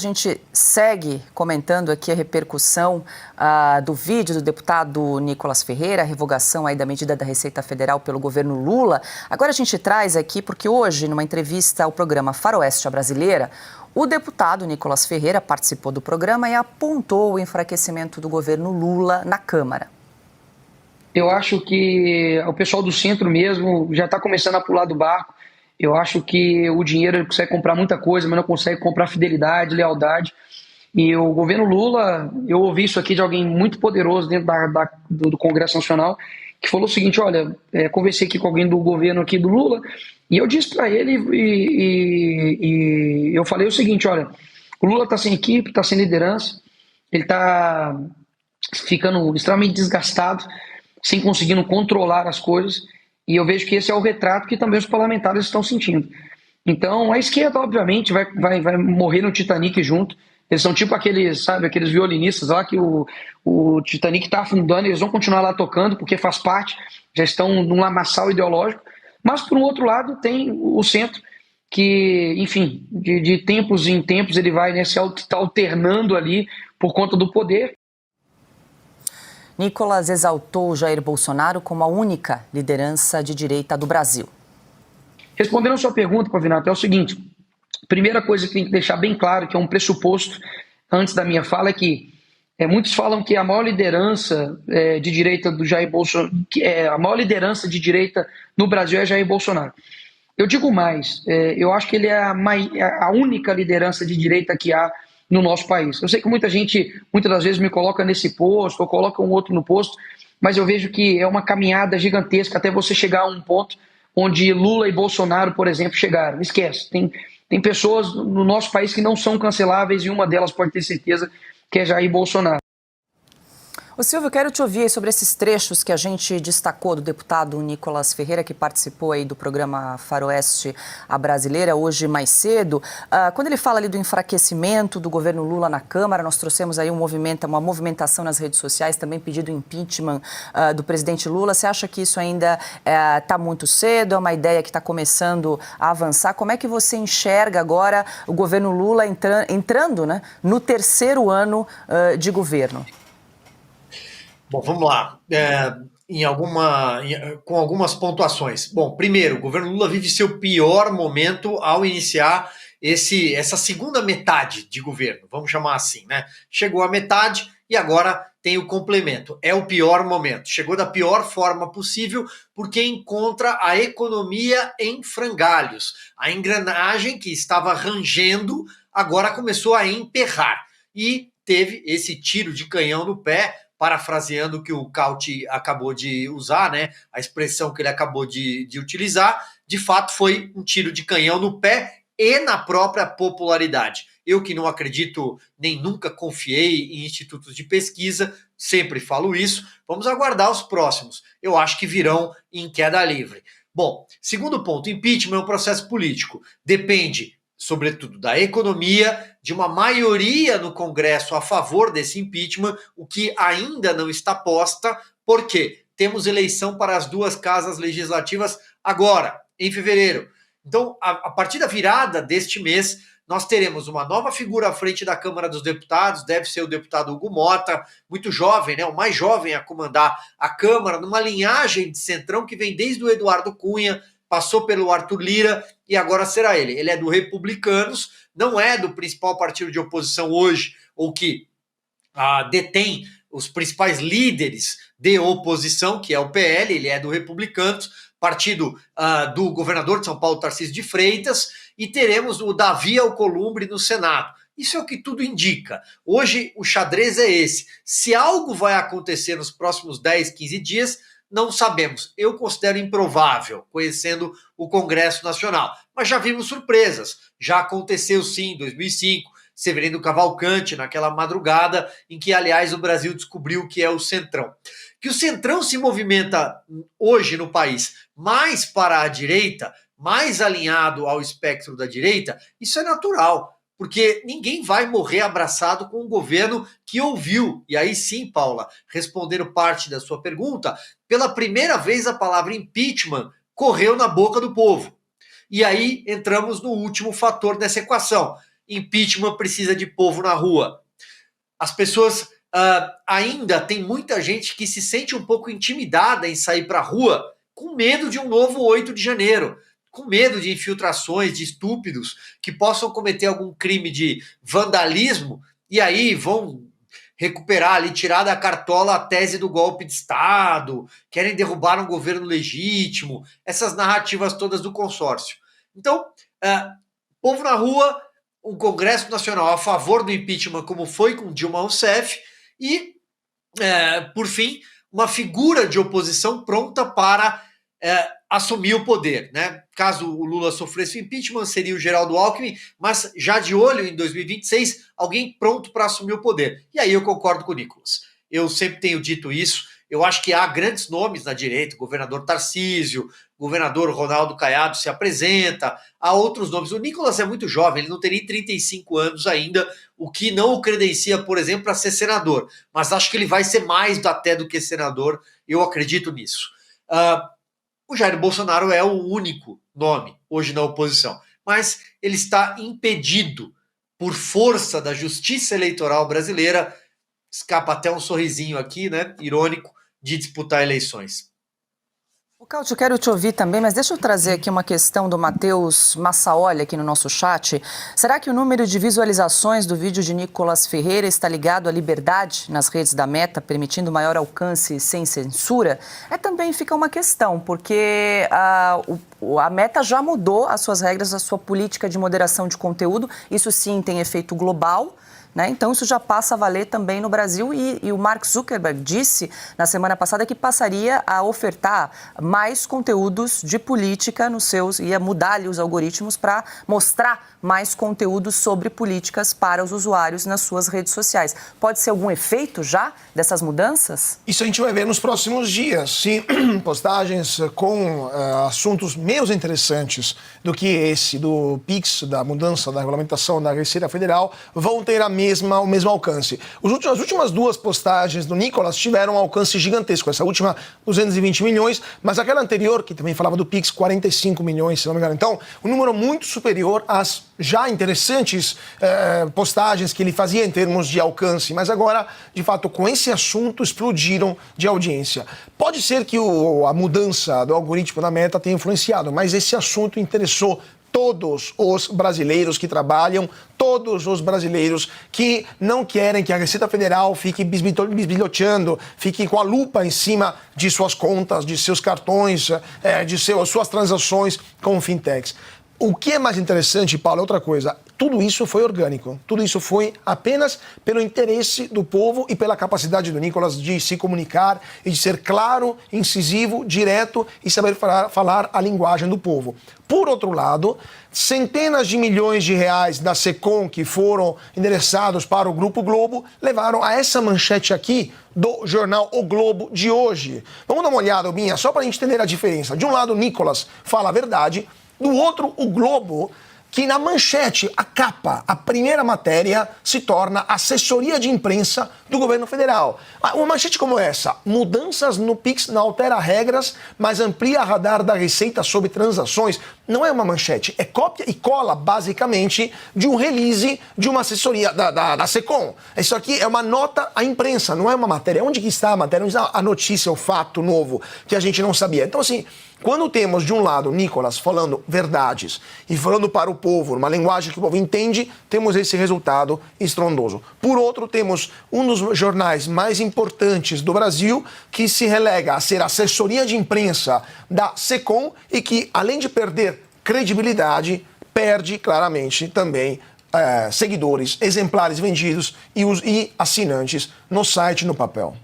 A gente segue comentando aqui a repercussão do vídeo do deputado Nicolas Ferreira, a revogação aí da medida da Receita Federal pelo governo Lula. Agora a gente traz aqui, porque hoje, numa entrevista ao programa Faroeste a Brasileira, o deputado Nicolas Ferreira participou do programa e apontou o enfraquecimento do governo Lula na Câmara. Eu acho que o pessoal do centro mesmo já está começando a pular do barco. Eu acho que o dinheiro ele consegue comprar muita coisa, mas não consegue comprar fidelidade, lealdade. E o governo Lula, eu ouvi isso aqui de alguém muito poderoso dentro do Congresso Nacional, que falou o seguinte: olha, conversei aqui com alguém do governo aqui do Lula, e eu disse para ele, e eu falei o seguinte: olha, o Lula está sem equipe, está sem liderança, ele está ficando extremamente desgastado, sem conseguindo controlar as coisas, e eu vejo que esse é o retrato que também os parlamentares estão sentindo. Então, a esquerda, obviamente, vai morrer no Titanic junto. Eles são tipo aqueles, sabe, aqueles violinistas lá que o Titanic está afundando, eles vão continuar lá tocando porque faz parte, já estão num lamaçal ideológico. Mas, por um outro lado, tem o centro que, enfim, de tempos em tempos ele vai, né, se alternando ali por conta do poder. Nicolas exaltou Jair Bolsonaro como a única liderança de direita do Brasil. Respondendo a sua pergunta, Pavinato, é o seguinte: primeira coisa que tem que deixar bem claro, que é um pressuposto antes da minha fala, é que muitos falam que a maior liderança de direita do Jair Bolsonaro, a maior liderança de direita no Brasil é Jair Bolsonaro. Eu digo mais, eu acho que ele é a única liderança de direita que há no nosso país. Eu sei que muita gente, muitas das vezes, me coloca nesse posto, ou coloca um outro no posto, mas eu vejo que é uma caminhada gigantesca até você chegar a um ponto onde Lula e Bolsonaro, por exemplo, chegaram. Esquece, tem pessoas no nosso país que não são canceláveis, e uma delas pode ter certeza que é Jair Bolsonaro. Ô Silvio, quero te ouvir sobre esses trechos que a gente destacou do deputado Nicolas Ferreira, que participou aí do programa Faroeste a Brasileira hoje mais cedo. Quando ele fala ali do enfraquecimento do governo Lula na Câmara, nós trouxemos aí uma movimentação nas redes sociais, também pedido impeachment do presidente Lula. Você acha que isso ainda está muito cedo? É uma ideia que está começando a avançar? Como é que você enxerga agora o governo Lula entrando, né, no terceiro ano de governo? Bom, vamos lá. Com algumas pontuações. Bom, primeiro, o governo Lula vive seu pior momento ao iniciar essa segunda metade de governo, vamos chamar assim, né? Chegou à metade e agora tem o complemento. É o pior momento. Chegou da pior forma possível porque encontra a economia em frangalhos. A engrenagem que estava rangendo agora começou a emperrar e teve esse tiro de canhão no pé, parafraseando o que o Cauty acabou de usar, né? A expressão que ele acabou de utilizar, de fato foi um tiro de canhão no pé e na própria popularidade. Eu que não acredito, nem nunca confiei em institutos de pesquisa, sempre falo isso, vamos aguardar os próximos. Eu acho que virão em queda livre. Bom, segundo ponto, impeachment é um processo político. Depende, sobretudo, da economia, de uma maioria no Congresso a favor desse impeachment, o que ainda não está posta, porque temos eleição para as duas casas legislativas agora, em fevereiro. Então, a partir da virada deste mês, nós teremos uma nova figura à frente da Câmara dos Deputados, deve ser o deputado Hugo Mota, muito jovem, né, o mais jovem a comandar a Câmara, numa linhagem de centrão que vem desde o Eduardo Cunha, passou pelo Arthur Lira e agora será ele. Ele é do Republicanos, não é do principal partido de oposição hoje, ou que detém os principais líderes de oposição, que é o PL, ele é do Republicanos, partido do governador de São Paulo, Tarcísio de Freitas, e teremos o Davi Alcolumbre no Senado. Isso é o que tudo indica. Hoje o xadrez é esse. Se algo vai acontecer nos próximos 10, 15 dias, não sabemos. Eu considero improvável, conhecendo o Congresso Nacional. Mas já vimos surpresas. Já aconteceu sim em 2005, Severino Cavalcante, naquela madrugada em que, aliás, o Brasil descobriu o que é o Centrão. Que o Centrão se movimenta hoje no país mais para a direita, mais alinhado ao espectro da direita, isso é natural. Porque ninguém vai morrer abraçado com um governo que ouviu, e aí sim, Paula, respondendo parte da sua pergunta, pela primeira vez a palavra impeachment correu na boca do povo. E aí entramos no último fator dessa equação. impeachment precisa de povo na rua. As pessoas ainda tem muita gente que se sente um pouco intimidada em sair para a rua com medo de um novo 8 de janeiro, com medo de infiltrações, de estúpidos que possam cometer algum crime de vandalismo e aí vão recuperar ali, tirar da cartola a tese do golpe de Estado, querem derrubar um governo legítimo, essas narrativas todas do consórcio. Então, povo na rua, um Congresso Nacional a favor do impeachment, como foi com Dilma Rousseff, e, por fim, uma figura de oposição pronta para assumir o poder, né? Caso o Lula sofresse o impeachment, seria o Geraldo Alckmin, mas já de olho em 2026, alguém pronto para assumir o poder. E aí eu concordo com o Nicolas. Eu sempre tenho dito isso. Eu acho que há grandes nomes na direita, o governador Tarcísio, o governador Ronaldo Caiado se apresenta, há outros nomes. O Nicolas é muito jovem, ele não tem nem 35 anos ainda, o que não o credencia, por exemplo, para ser senador. Mas acho que ele vai ser mais até do que senador, eu acredito nisso. O Jair Bolsonaro é o único nome hoje na oposição, mas ele está impedido por força da justiça eleitoral brasileira, escapa até um sorrisinho aqui, né, irônico, de disputar eleições. O Cautio, eu quero te ouvir também, mas deixa eu trazer aqui uma questão do Matheus Massaoli aqui no nosso chat. Será que o número de visualizações do vídeo de Nicolas Ferreira está ligado à liberdade nas redes da Meta, permitindo maior alcance sem censura? Também fica uma questão, porque a Meta já mudou as suas regras, a sua política de moderação de conteúdo. Isso sim tem efeito global. Então, isso já passa a valer também no Brasil e o Mark Zuckerberg disse na semana passada que passaria a ofertar mais conteúdos de política nos seus, ia mudar ali os algoritmos para mostrar mais conteúdos sobre políticas para os usuários nas suas redes sociais. Pode ser algum efeito já dessas mudanças? Isso a gente vai ver nos próximos dias. Sim, postagens com assuntos menos interessantes do que esse do PIX, da mudança da regulamentação da Receita Federal, vão ter o mesmo alcance. As últimas duas postagens do Nicolas tiveram um alcance gigantesco. Essa última, 220 milhões, mas aquela anterior, que também falava do PIX, 45 milhões, se não me engano. Então, um número muito superior às já interessantes postagens que ele fazia em termos de alcance, mas agora, de fato, com esse assunto, explodiram de audiência. Pode ser que a mudança do algoritmo da Meta tenha influenciado, mas esse assunto interessou todos os brasileiros que trabalham, todos os brasileiros que não querem que a Receita Federal fique bisbilhoteando, fique com a lupa em cima de suas contas, de seus cartões, de suas transações com fintechs. O que é mais interessante, Paulo, é outra coisa. Tudo isso foi orgânico. Tudo isso foi apenas pelo interesse do povo e pela capacidade do Nicolas de se comunicar e de ser claro, incisivo, direto e saber falar a linguagem do povo. Por outro lado, centenas de milhões de reais da SECOM que foram endereçados para o Grupo Globo levaram a essa manchete aqui do jornal O Globo de hoje. Vamos dar uma olhada, Binha, só para a gente entender a diferença. De um lado, o Nicolas fala a verdade, do outro, o Globo, que na manchete, a capa, a primeira matéria, se torna assessoria de imprensa do governo federal. Uma manchete como essa: mudanças no PIX não altera regras, mas amplia radar da Receita sobre transações. Não é uma manchete, é cópia e cola, basicamente, de um release de uma assessoria da SECOM. Isso aqui é uma nota à imprensa, não é uma matéria. Onde que está a matéria? Onde está a notícia, o fato novo que a gente não sabia? Então, assim, quando temos, de um lado, Nicolas falando verdades e falando para o povo, numa linguagem que o povo entende, temos esse resultado estrondoso. Por outro, temos um dos jornais mais importantes do Brasil que se relega a ser assessoria de imprensa da SECOM e que, além de perder credibilidade, perde claramente também seguidores, exemplares vendidos e assinantes no site, no papel.